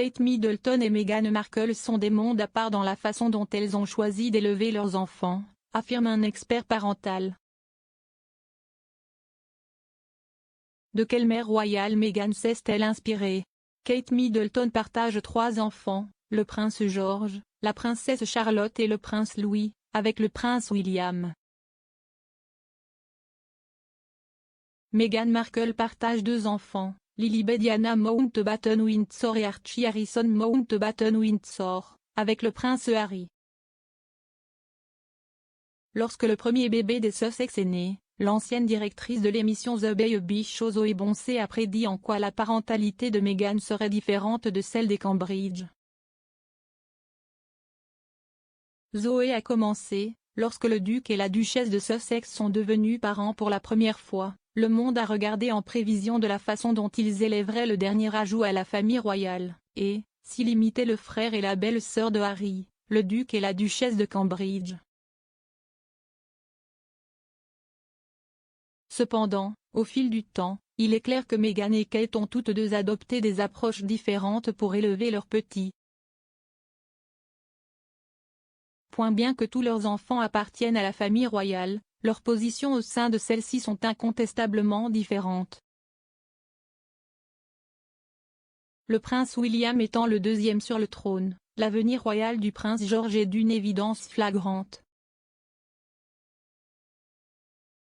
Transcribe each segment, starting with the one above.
Kate Middleton et Meghan Markle sont des mondes à part dans la façon dont elles ont choisi d'élever leurs enfants, affirme un expert parental. De quelle mère royale Meghan s'est-elle inspirée? Kate Middleton partage 3 enfants, le prince George, la princesse Charlotte et le prince Louis, avec le prince William. Meghan Markle partage 2 enfants, Lilibet Diana Mountbatten-Windsor et Archie Harrison Mountbatten-Windsor, avec le prince Harry. Lorsque le premier bébé des Sussex est né, l'ancienne directrice de l'émission The Baby Show Zoe Boncey a prédit en quoi la parentalité de Meghan serait différente de celle des Cambridge. Zoé a commencé, lorsque le duc et la duchesse de Sussex sont devenus parents pour la première fois, le monde a regardé en prévision de la façon dont ils élèveraient le dernier ajout à la famille royale, et, s'il imitait le frère et la belle-sœur de Harry, le duc et la duchesse de Cambridge. Cependant, au fil du temps, il est clair que Meghan et Kate ont toutes deux adopté des approches différentes pour élever leurs petits. Bien que tous leurs enfants appartiennent à la famille royale, leurs positions au sein de celle-ci sont incontestablement différentes. Le prince William étant le 2e sur le trône, l'avenir royal du prince George est d'une évidence flagrante.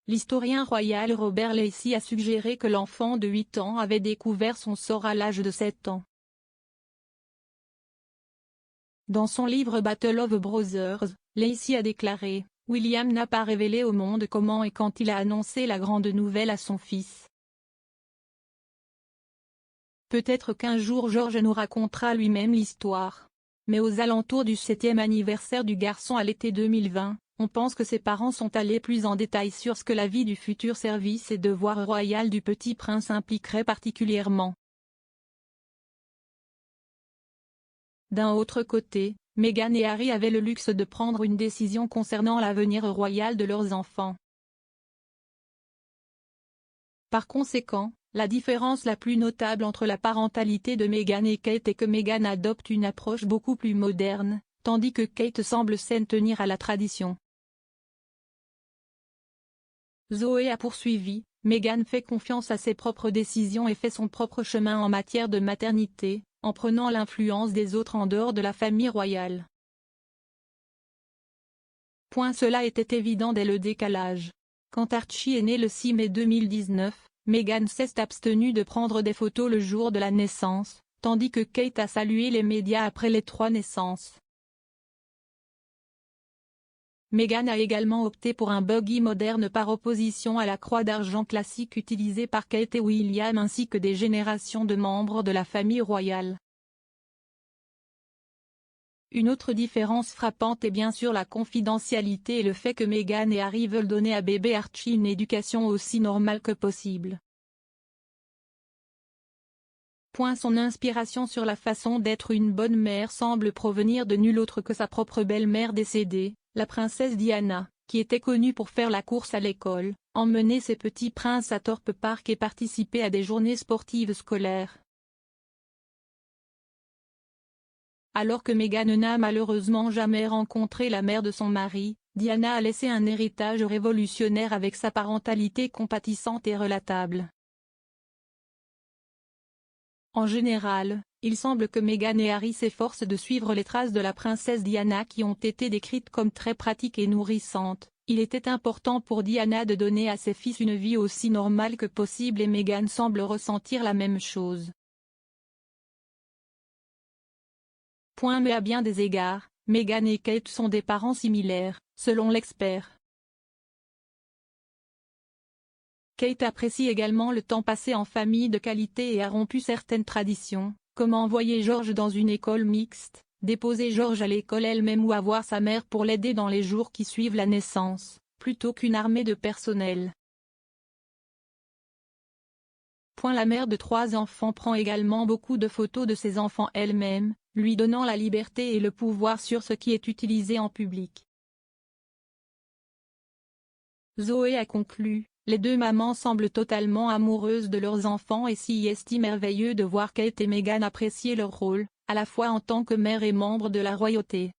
L'historien royal Robert Lacey a suggéré que l'enfant de 8 ans avait découvert son sort à l'âge de 7 ans. Dans son livre Battle of Brothers, Lacey a déclaré « William n'a pas révélé au monde comment et quand il a annoncé la grande nouvelle à son fils. Peut-être qu'un jour George nous racontera lui-même l'histoire. Mais aux alentours du 7e anniversaire du garçon à l'été 2020, on pense que ses parents sont allés plus en détail sur ce que la vie du futur service et devoir royal du petit prince impliquerait particulièrement. » D'un autre côté, Meghan et Harry avaient le luxe de prendre une décision concernant l'avenir royal de leurs enfants. Par conséquent, la différence la plus notable entre la parentalité de Meghan et Kate est que Meghan adopte une approche beaucoup plus moderne, tandis que Kate semble s'en tenir à la tradition. Zoé a poursuivi, Meghan fait confiance à ses propres décisions et fait son propre chemin en matière de maternité, en prenant l'influence des autres en dehors de la famille royale. Cela était évident dès le décalage. Quand Archie est né le 6 mai 2019, Meghan s'est abstenue de prendre des photos le jour de la naissance, tandis que Kate a salué les médias après les 3 naissances. Meghan a également opté pour un buggy moderne par opposition à la croix d'argent classique utilisée par Kate et William ainsi que des générations de membres de la famille royale. Une autre différence frappante est bien sûr la confidentialité et le fait que Meghan et Harry veulent donner à bébé Archie une éducation aussi normale que possible. Son inspiration sur la façon d'être une bonne mère semble provenir de nulle autre que sa propre belle-mère décédée, la princesse Diana, qui était connue pour faire la course à l'école, emmener ses petits princes à Thorpe Park et participer à des journées sportives scolaires. Alors que Meghan n'a malheureusement jamais rencontré la mère de son mari, Diana a laissé un héritage révolutionnaire avec sa parentalité compatissante et relatable. En général, il semble que Meghan et Harry s'efforcent de suivre les traces de la princesse Diana qui ont été décrites comme très pratiques et nourrissantes. Il était important pour Diana de donner à ses fils une vie aussi normale que possible et Meghan semble ressentir la même chose. Mais à bien des égards, Meghan et Kate sont des parents similaires, selon l'expert. Kate apprécie également le temps passé en famille de qualité et a rompu certaines traditions, comme envoyer George dans une école mixte, déposer George à l'école elle-même ou avoir sa mère pour l'aider dans les jours qui suivent la naissance, plutôt qu'une armée de personnel. La mère de 3 enfants prend également beaucoup de photos de ses enfants elle-même, lui donnant la liberté et le pouvoir sur ce qui est utilisé en public. Zoé a conclu, les 2 mamans semblent totalement amoureuses de leurs enfants et s'y est merveilleux de voir Kate et Meghan apprécier leur rôle, à la fois en tant que mère et membre de la royauté.